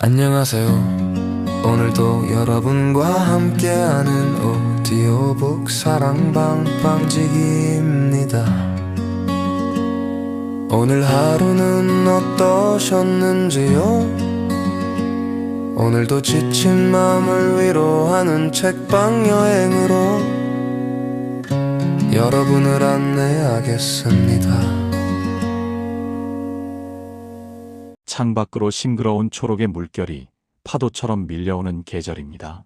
안녕하세요. 오늘도 여러분과 함께하는 오디오북 사랑방방지기입니다. 오늘 하루는 어떠셨는지요? 오늘도 지친 마음을 위로하는 책방 여행으로 여러분을 안내하겠습니다. 창밖으로 싱그러운 초록의 물결이 파도처럼 밀려오는 계절입니다.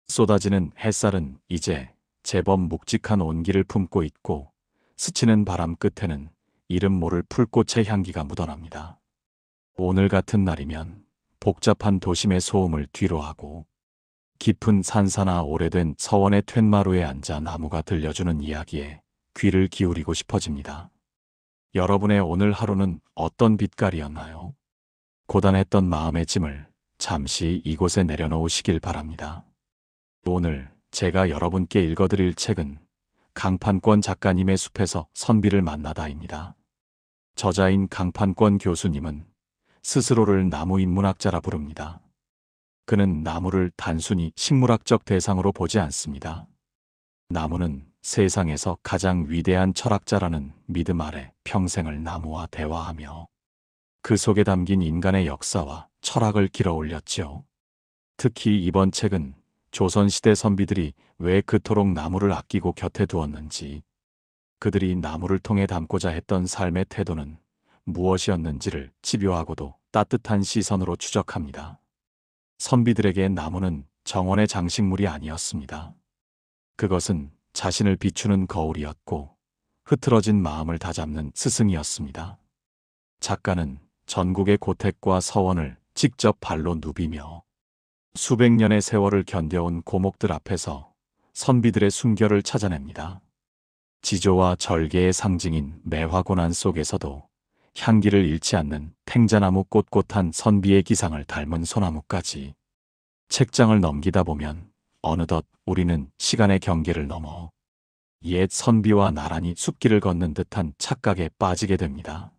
쏟아지는 햇살은 이제 제법 묵직한 온기를 품고 있고 스치는 바람 끝에는 이름 모를 풀꽃의 향기가 묻어납니다. 오늘 같은 날이면 복잡한 도심의 소음을 뒤로하고 깊은 산사나 오래된 서원의 툇마루에 앉아 나무가 들려주는 이야기에 귀를 기울이고 싶어집니다. 여러분의 오늘 하루는 어떤 빛깔이었나요? 고단했던 마음의 짐을 잠시 이곳에 내려놓으시길 바랍니다. 오늘 제가 여러분께 읽어드릴 책은 강판권 작가님의 숲에서 선비를 만나다입니다. 저자인 강판권 교수님은 스스로를 나무인문학자라 부릅니다. 그는 나무를 단순히 식물학적 대상으로 보지 않습니다. 나무는 세상에서 가장 위대한 철학자라는 믿음 아래 평생을 나무와 대화하며 그 속에 담긴 인간의 역사와 철학을 길어 올렸지요. 특히 이번 책은 조선시대 선비들이 왜 그토록 나무를 아끼고 곁에 두었는지, 그들이 나무를 통해 담고자 했던 삶의 태도는 무엇이었는지를 집요하고도 따뜻한 시선으로 추적합니다. 선비들에게 나무는 정원의 장식물이 아니었습니다. 그것은 자신을 비추는 거울이었고 흐트러진 마음을 다잡는 스승이었습니다. 작가는 전국의 고택과 서원을 직접 발로 누비며 수백 년의 세월을 견뎌온 고목들 앞에서 선비들의 순결을 찾아냅니다. 지조와 절개의 상징인 매화고난 속에서도 향기를 잃지 않는 탱자나무 꼿꼿한 선비의 기상을 닮은 소나무까지. 책장을 넘기다 보면 어느덧 우리는 시간의 경계를 넘어 옛 선비와 나란히 숲길을 걷는 듯한 착각에 빠지게 됩니다.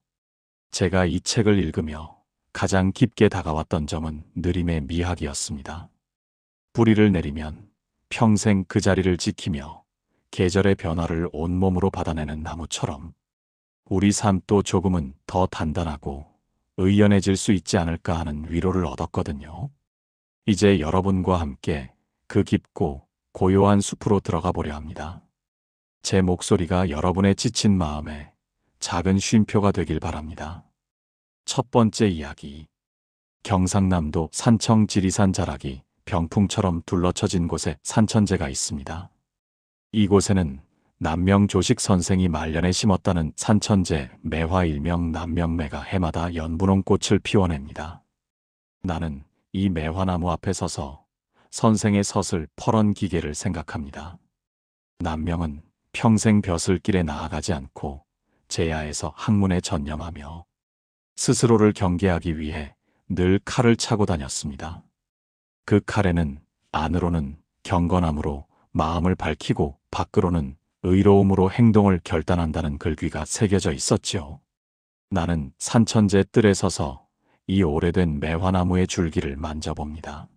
제가 이 책을 읽으며 가장 깊게 다가왔던 점은 느림의 미학이었습니다. 뿌리를 내리면 평생 그 자리를 지키며 계절의 변화를 온몸으로 받아내는 나무처럼 우리 삶도 조금은 더 단단하고 의연해질 수 있지 않을까 하는 위로를 얻었거든요. 이제 여러분과 함께 그 깊고 고요한 숲으로 들어가 보려 합니다. 제 목소리가 여러분의 지친 마음에 작은 쉼표가 되길 바랍니다. 첫 번째 이야기. 경상남도 산청 지리산 자락이 병풍처럼 둘러쳐진 곳에 산천제가 있습니다. 이곳에는 남명조식 선생이 말년에 심었다는 산천제 매화 일명 남명매가 해마다 연분홍꽃을 피워냅니다. 나는 이 매화나무 앞에 서서 선생의 서슬 퍼런 기계를 생각합니다. 남명은 평생 벼슬길에 나아가지 않고 제야에서 학문에 전념하며 스스로를 경계하기 위해 늘 칼을 차고 다녔습니다. 그 칼에는 안으로는 경건함으로 마음을 밝히고 밖으로는 의로움으로 행동을 결단한다는 글귀가 새겨져 있었지요. 나는 산천제 뜰에 서서 이 오래된 매화나무의 줄기를 만져봅니다.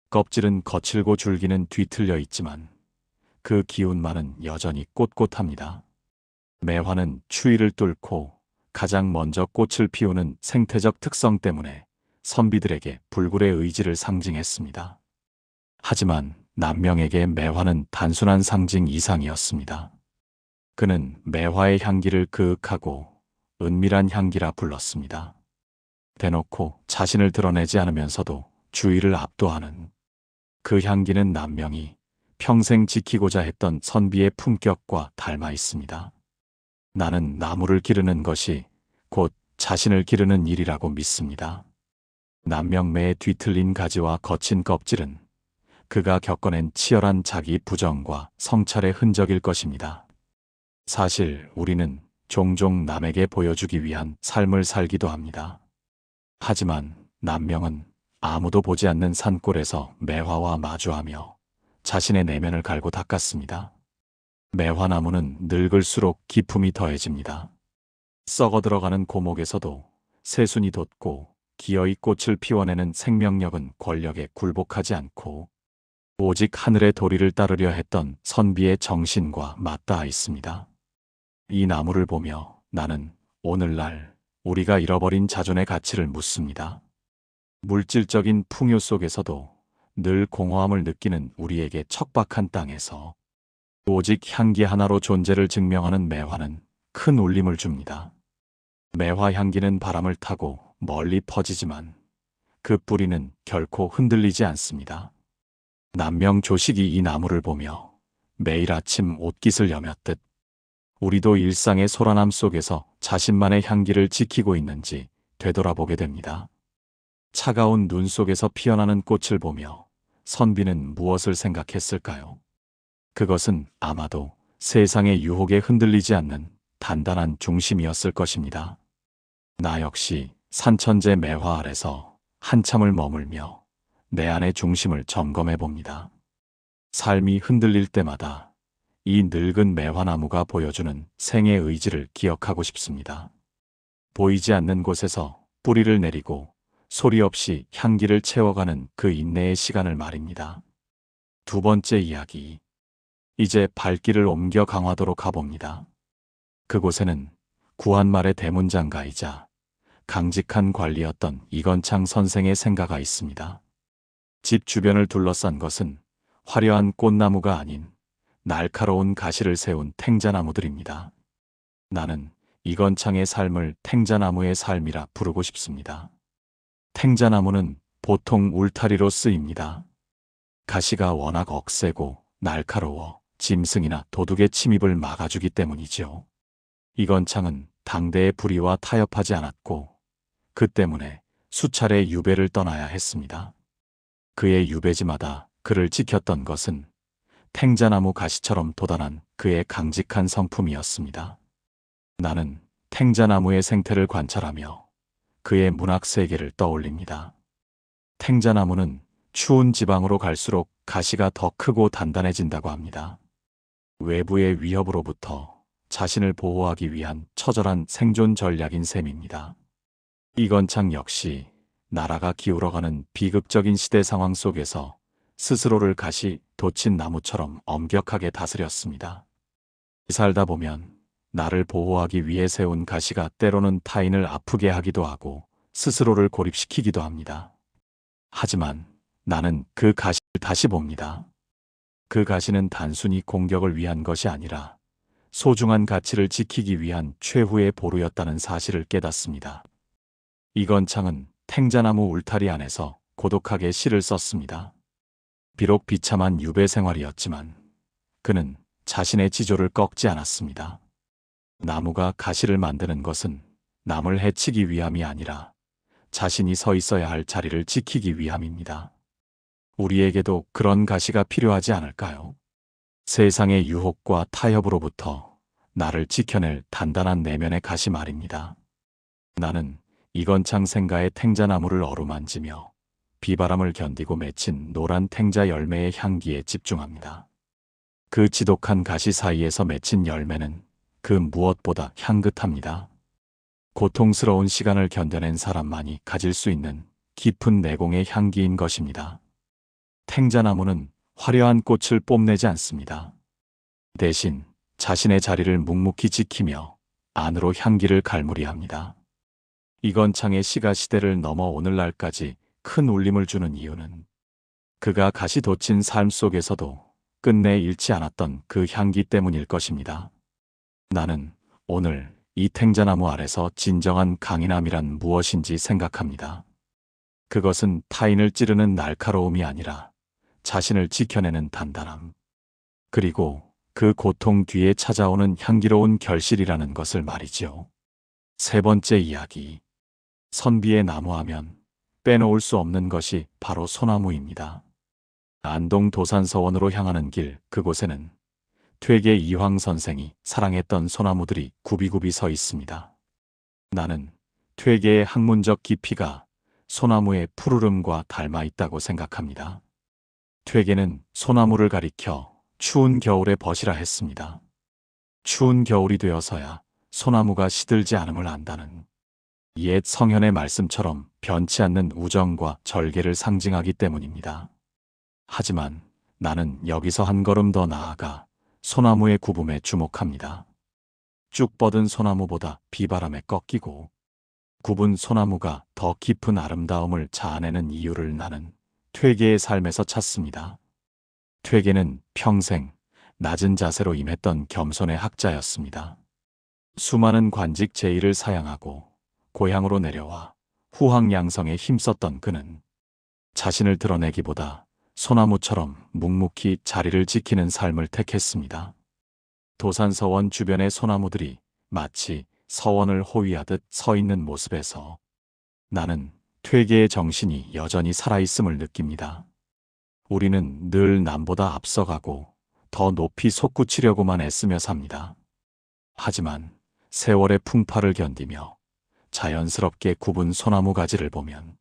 껍질은 거칠고 줄기는 뒤틀려 있지만 그 기운만은 여전히 꼿꼿합니다. 매화는 추위를 뚫고 가장 먼저 꽃을 피우는 생태적 특성 때문에 선비들에게 불굴의 의지를 상징했습니다. 하지만 남명에게 매화는 단순한 상징 이상이었습니다. 그는 매화의 향기를 그윽하고 은밀한 향기라 불렀습니다. 대놓고 자신을 드러내지 않으면서도 주위를 압도하는 그 향기는 남명이 평생 지키고자 했던 선비의 품격과 닮아 있습니다. 나는 나무를 기르는 것이 곧 자신을 기르는 일이라고 믿습니다. 남명매의 뒤틀린 가지와 거친 껍질은 그가 겪어낸 치열한 자기 부정과 성찰의 흔적일 것입니다. 사실 우리는 종종 남에게 보여주기 위한 삶을 살기도 합니다. 하지만 남명은 아무도 보지 않는 산골에서 매화와 마주하며 자신의 내면을 갈고 닦았습니다. 매화나무는 늙을수록 기품이 더해집니다. 썩어 들어가는 고목에서도 새순이 돋고 기어이 꽃을 피워내는 생명력은 권력에 굴복하지 않고 오직 하늘의 도리를 따르려 했던 선비의 정신과 맞닿아 있습니다. 이 나무를 보며 나는 오늘날 우리가 잃어버린 자존의 가치를 묻습니다. 물질적인 풍요 속에서도 늘 공허함을 느끼는 우리에게 척박한 땅에서 오직 향기 하나로 존재를 증명하는 매화는 큰 울림을 줍니다. 매화 향기는 바람을 타고 멀리 퍼지지만 그 뿌리는 결코 흔들리지 않습니다. 남명조식이 이 나무를 보며 매일 아침 옷깃을 여몄듯 우리도 일상의 소란함 속에서 자신만의 향기를 지키고 있는지 되돌아보게 됩니다. 차가운 눈 속에서 피어나는 꽃을 보며 선비는 무엇을 생각했을까요? 그것은 아마도 세상의 유혹에 흔들리지 않는 단단한 중심이었을 것입니다. 나 역시 산천재 매화 아래서 한참을 머물며 내 안의 중심을 점검해 봅니다. 삶이 흔들릴 때마다 이 늙은 매화나무가 보여주는 생의 의지를 기억하고 싶습니다. 보이지 않는 곳에서 뿌리를 내리고 소리 없이 향기를 채워가는 그 인내의 시간을 말입니다. 두 번째 이야기. 이제 발길을 옮겨 강화도로 가봅니다. 그곳에는 구한말의 대문장가이자 강직한 관리였던 이건창 선생의 생가가 있습니다. 집 주변을 둘러싼 것은 화려한 꽃나무가 아닌 날카로운 가시를 세운 탱자나무들입니다. 나는 이건창의 삶을 탱자나무의 삶이라 부르고 싶습니다. 탱자나무는 보통 울타리로 쓰입니다. 가시가 워낙 억세고 날카로워 짐승이나 도둑의 침입을 막아주기 때문이지요. 이건창은 당대의 불의와 타협하지 않았고 그 때문에 수차례 유배를 떠나야 했습니다. 그의 유배지마다 그를 지켰던 것은 탱자나무 가시처럼 돋아난 그의 강직한 성품이었습니다. 나는 탱자나무의 생태를 관찰하며 그의 문학 세계를 떠올립니다. 탱자나무는 추운 지방으로 갈수록 가시가 더 크고 단단해진다고 합니다. 외부의 위협으로부터 자신을 보호하기 위한 처절한 생존 전략인 셈입니다. 이건창 역시 나라가 기울어가는 비극적인 시대 상황 속에서 스스로를 가시 돋친 나무처럼 엄격하게 다스렸습니다. 살다 보면 나를 보호하기 위해 세운 가시가 때로는 타인을 아프게 하기도 하고 스스로를 고립시키기도 합니다. 하지만 나는 그 가시를 다시 봅니다. 그 가시는 단순히 공격을 위한 것이 아니라 소중한 가치를 지키기 위한 최후의 보루였다는 사실을 깨닫습니다. 이건창은 탱자나무 울타리 안에서 고독하게 시를 썼습니다. 비록 비참한 유배 생활이었지만 그는 자신의 지조를 꺾지 않았습니다. 나무가 가시를 만드는 것은 남을 해치기 위함이 아니라 자신이 서 있어야 할 자리를 지키기 위함입니다. 우리에게도 그런 가시가 필요하지 않을까요? 세상의 유혹과 타협으로부터 나를 지켜낼 단단한 내면의 가시 말입니다. 나는 이건창 생가의 탱자나무를 어루만지며 비바람을 견디고 맺힌 노란 탱자 열매의 향기에 집중합니다. 그 지독한 가시 사이에서 맺힌 열매는 그 무엇보다 향긋합니다. 고통스러운 시간을 견뎌낸 사람만이 가질 수 있는 깊은 내공의 향기인 것입니다. 탱자나무는 화려한 꽃을 뽐내지 않습니다. 대신 자신의 자리를 묵묵히 지키며 안으로 향기를 갈무리합니다. 이건창의 시가 시대를 넘어 오늘날까지 큰 울림을 주는 이유는 그가 가시 돋친 삶 속에서도 끝내 잃지 않았던 그 향기 때문일 것입니다. 나는 오늘 이 탱자나무 아래서 진정한 강인함이란 무엇인지 생각합니다. 그것은 타인을 찌르는 날카로움이 아니라 자신을 지켜내는 단단함, 그리고 그 고통 뒤에 찾아오는 향기로운 결실이라는 것을 말이지요. 세 번째 이야기. 선비의 나무하면 빼놓을 수 없는 것이 바로 소나무입니다. 안동 도산서원으로 향하는 길 그곳에는 퇴계 이황 선생이 사랑했던 소나무들이 굽이굽이 서 있습니다. 나는 퇴계의 학문적 깊이가 소나무의 푸르름과 닮아 있다고 생각합니다. 퇴계는 소나무를 가리켜 추운 겨울에 벗이라 했습니다. 추운 겨울이 되어서야 소나무가 시들지 않음을 안다는 옛 성현의 말씀처럼 변치 않는 우정과 절개를 상징하기 때문입니다. 하지만 나는 여기서 한 걸음 더 나아가 소나무의 구분에 주목합니다. 쭉 뻗은 소나무보다 비바람에 꺾이고 굽은 소나무가 더 깊은 아름다움을 자아내는 이유를 나는 퇴계의 삶에서 찾습니다. 퇴계는 평생 낮은 자세로 임했던 겸손의 학자였습니다. 수많은 관직 제의를 사양하고 고향으로 내려와 후황양성에 힘썼던 그는 자신을 드러내기보다 소나무처럼 묵묵히 자리를 지키는 삶을 택했습니다. 도산서원 주변의 소나무들이 마치 서원을 호위하듯 서 있는 모습에서 나는 퇴계의 정신이 여전히 살아있음을 느낍니다. 우리는 늘 남보다 앞서가고 더 높이 솟구치려고만 애쓰며 삽니다. 하지만 세월의 풍파를 견디며 자연스럽게 굽은 소나무 가지를 보면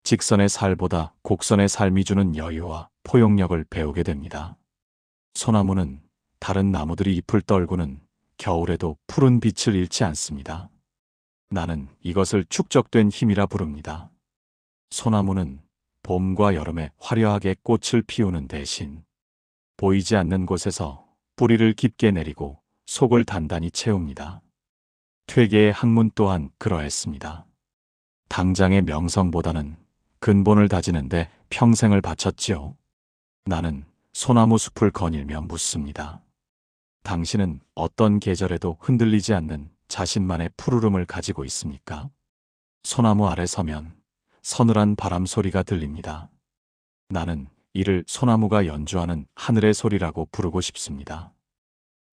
직선의 살보다 곡선의 삶이 주는 여유와 포용력을 배우게 됩니다. 소나무는 다른 나무들이 잎을 떨구는 겨울에도 푸른 빛을 잃지 않습니다. 나는 이것을 축적된 힘이라 부릅니다. 소나무는 봄과 여름에 화려하게 꽃을 피우는 대신 보이지 않는 곳에서 뿌리를 깊게 내리고 속을 단단히 채웁니다. 퇴계의 학문 또한 그러했습니다. 당장의 명성보다는 근본을 다지는데 평생을 바쳤지요. 나는 소나무 숲을 거닐며 묻습니다. 당신은 어떤 계절에도 흔들리지 않는 자신만의 푸르름을 가지고 있습니까? 소나무 아래 서면 서늘한 바람 소리가 들립니다. 나는 이를 소나무가 연주하는 하늘의 소리라고 부르고 싶습니다.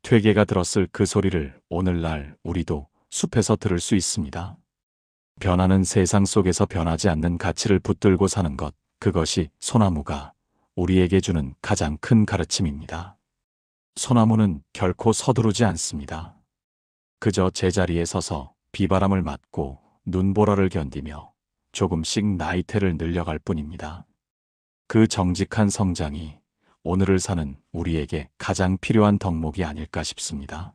퇴계가 들었을 그 소리를 오늘날 우리도 숲에서 들을 수 있습니다. 변하는 세상 속에서 변하지 않는 가치를 붙들고 사는 것, 그것이 소나무가 우리에게 주는 가장 큰 가르침입니다. 소나무는 결코 서두르지 않습니다. 그저 제자리에 서서 비바람을 맞고 눈보라를 견디며 조금씩 나이테를 늘려갈 뿐입니다. 그 정직한 성장이 오늘을 사는 우리에게 가장 필요한 덕목이 아닐까 싶습니다.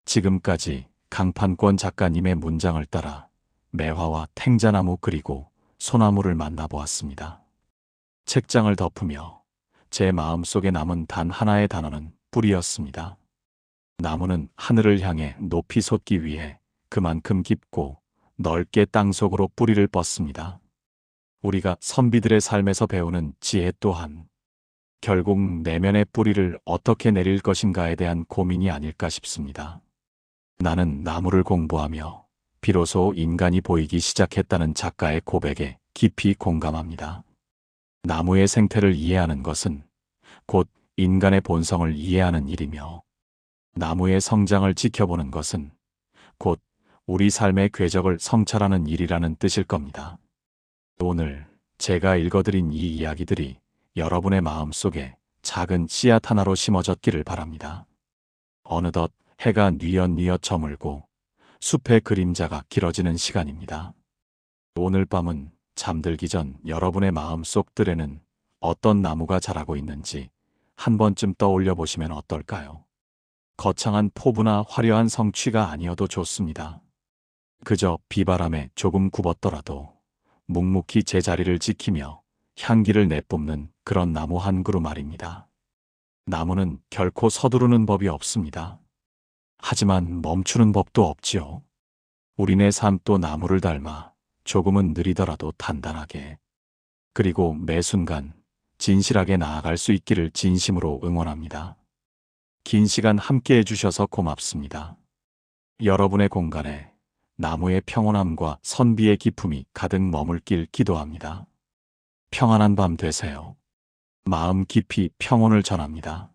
지금까지 강판권 작가님의 문장을 따라 매화와 탱자나무 그리고 소나무를 만나보았습니다. 책장을 덮으며 제 마음속에 남은 단 하나의 단어는 뿌리였습니다. 나무는 하늘을 향해 높이 솟기 위해 그만큼 깊고 넓게 땅속으로 뿌리를 뻗습니다. 우리가 선비들의 삶에서 배우는 지혜 또한 결국 내면의 뿌리를 어떻게 내릴 것인가에 대한 고민이 아닐까 싶습니다. 나는 나무를 공부하며 비로소 인간이 보이기 시작했다는 작가의 고백에 깊이 공감합니다. 나무의 생태를 이해하는 것은 곧 인간의 본성을 이해하는 일이며 나무의 성장을 지켜보는 것은 곧 우리 삶의 궤적을 성찰하는 일이라는 뜻일 겁니다. 오늘 제가 읽어드린 이 이야기들이 여러분의 마음속에 작은 씨앗 하나로 심어졌기를 바랍니다. 어느덧 해가 뉘엿뉘엿 저물고 숲의 그림자가 길어지는 시간입니다. 오늘 밤은 잠들기 전 여러분의 마음속 들에는 어떤 나무가 자라고 있는지 한 번쯤 떠올려 보시면 어떨까요? 거창한 포부나 화려한 성취가 아니어도 좋습니다. 그저 비바람에 조금 굽었더라도 묵묵히 제자리를 지키며 향기를 내뿜는 그런 나무 한 그루 말입니다. 나무는 결코 서두르는 법이 없습니다. 하지만 멈추는 법도 없지요. 우리네 삶도 나무를 닮아 조금은 느리더라도 단단하게, 그리고 매 순간 진실하게 나아갈 수 있기를 진심으로 응원합니다. 긴 시간 함께 해주셔서 고맙습니다. 여러분의 공간에 나무의 평온함과 선비의 기품이 가득 머물길 기도합니다. 평안한 밤 되세요. 마음 깊이 평온을 전합니다.